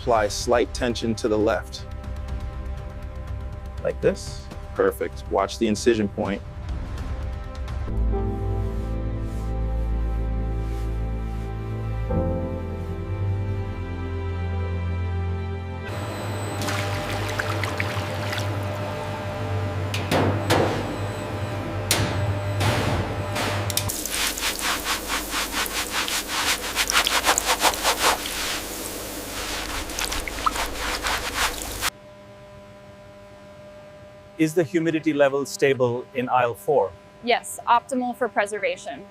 apply slight tension to the left. Like this. Perfect. Watch the incision point. Is the humidity level stable in aisle 4? Yes, optimal for preservation.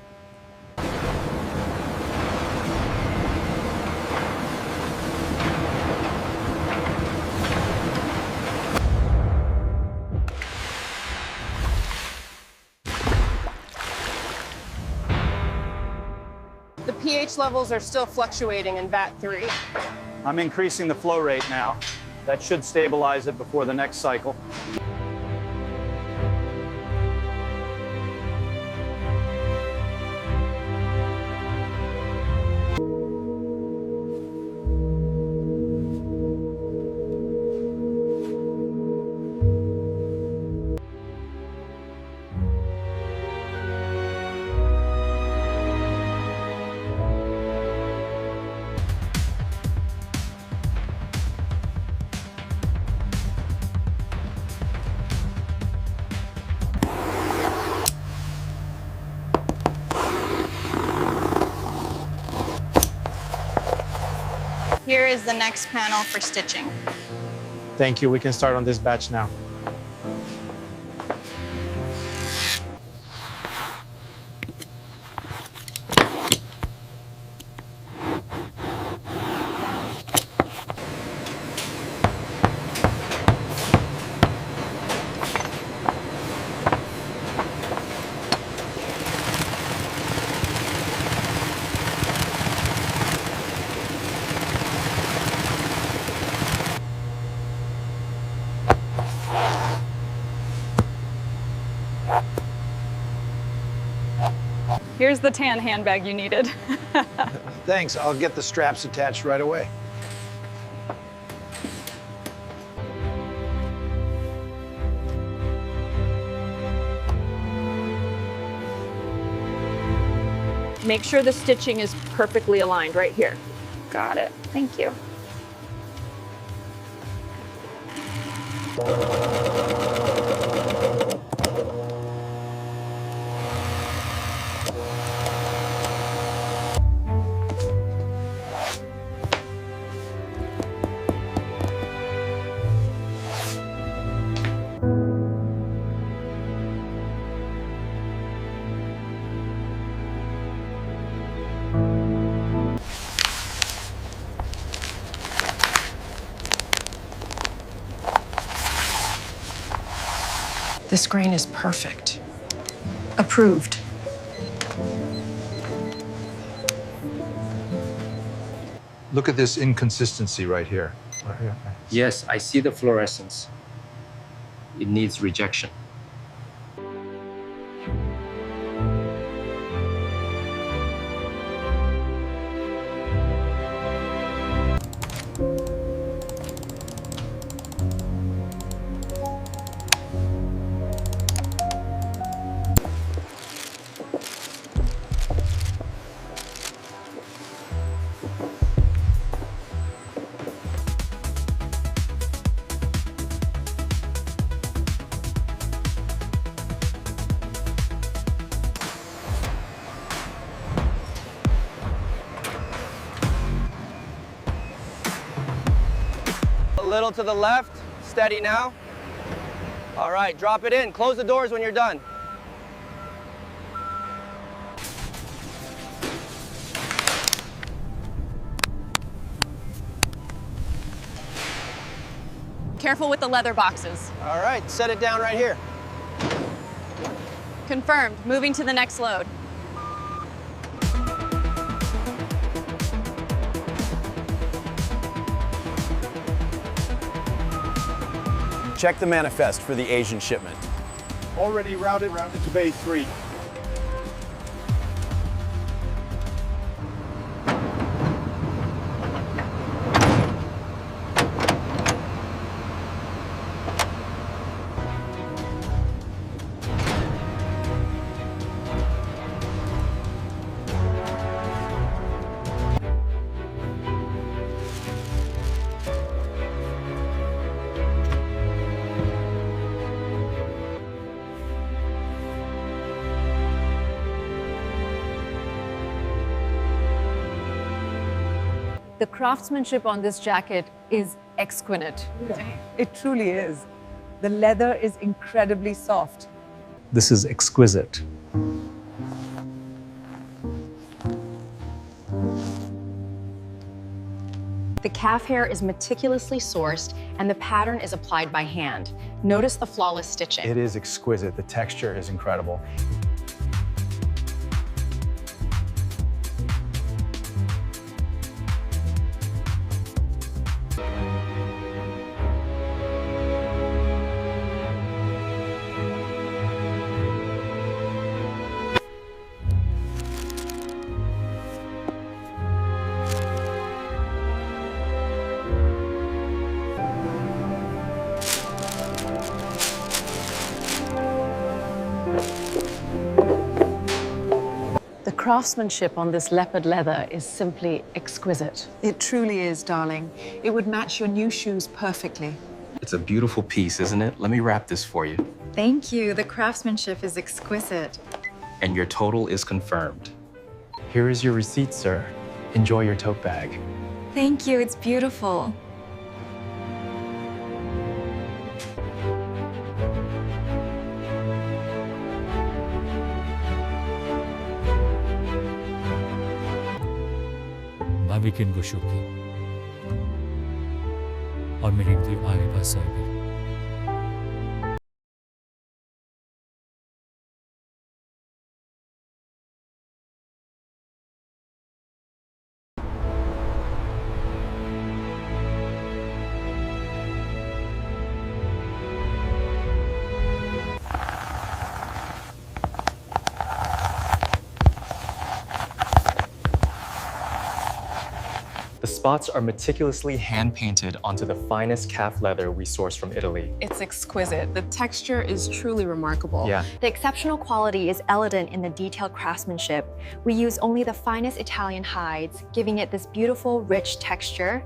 The pH levels are still fluctuating in vat 3. I'm increasing the flow rate now. That should stabilize it before the next cycle. Here is the next panel for stitching. Thank you. We can start on this batch now. Here's the tan handbag you needed. Thanks, I'll get the straps attached right away. Make sure the stitching is perfectly aligned right here. Got it. Thank you. This grain is perfect. Approved. Look at this inconsistency right here. Yes, I see the fluorescence. It needs rejection. A little to the left, steady now. All right, drop it in. Close the doors when you're done. Careful with the leather boxes. All right, set it down right here. Confirmed. Moving to the next load. Check the manifest for the Asian shipment. Already routed to bay 3. The craftsmanship on this jacket is exquisite. It truly is. The leather is incredibly soft. This is exquisite. The calf hair is meticulously sourced and the pattern is applied by hand. Notice the flawless stitching. It is exquisite. The texture is incredible. The craftsmanship on this leopard leather is simply exquisite. It truly is, darling. It would match your new shoes perfectly. It's a beautiful piece, isn't it? Let me wrap this for you. Thank you. The craftsmanship is exquisite. And your total is confirmed. Here is your receipt, sir. Enjoy your tote bag. Thank you. It's beautiful. मैं weekend को shoot किया और meeting थी आगे पास सर्वे The spots are meticulously hand-painted onto the finest calf leather we source from Italy. It's exquisite. The texture is truly remarkable. Yeah. The exceptional quality is evident in the detailed craftsmanship. We use only the finest Italian hides, giving it this beautiful, rich texture.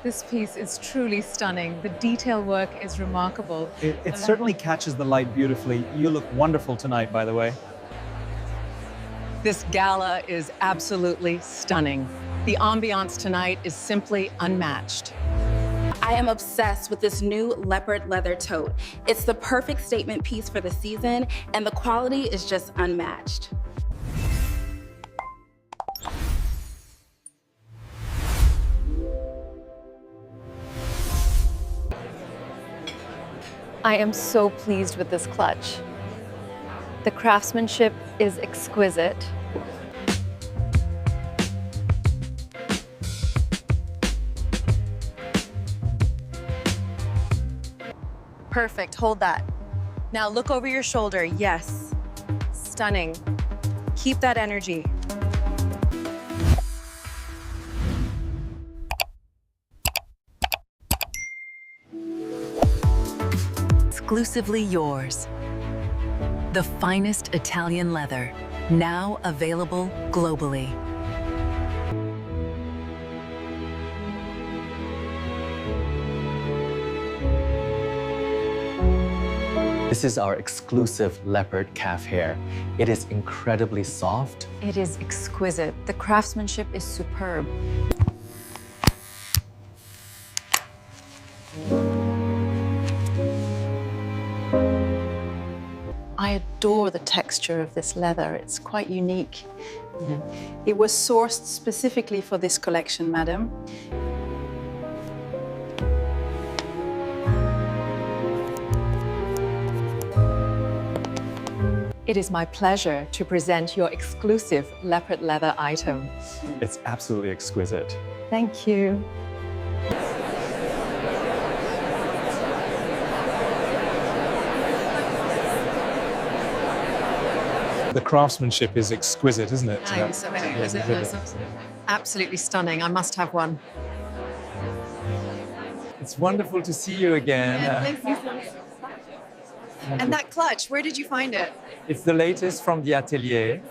This piece is truly stunning. The detail work is remarkable. It certainly catches the light beautifully. You look wonderful tonight, by the way. This gala is absolutely stunning. The ambiance tonight is simply unmatched. I am obsessed with this new leopard leather tote. It's the perfect statement piece for the season, and the quality is just unmatched. I am so pleased with this clutch. The craftsmanship is exquisite. Perfect, hold that. Now look over your shoulder, yes. Stunning. Keep that energy. Exclusively yours. The finest Italian leather, now available globally. This is our exclusive leopard calf hair. It is incredibly soft. It is exquisite. The craftsmanship is superb. I adore the texture of this leather. It's quite unique. It was sourced specifically for this collection, madam. It is my pleasure to present your exclusive leopard leather item. It's absolutely exquisite. Thank you. The craftsmanship is exquisite, isn't it? Absolutely stunning. I must have one. It's wonderful to see you again. And that clutch, where did you find it? It's the latest from the atelier.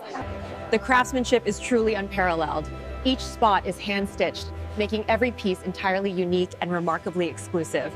The craftsmanship is truly unparalleled. Each spot is hand-stitched, making every piece entirely unique and remarkably exclusive.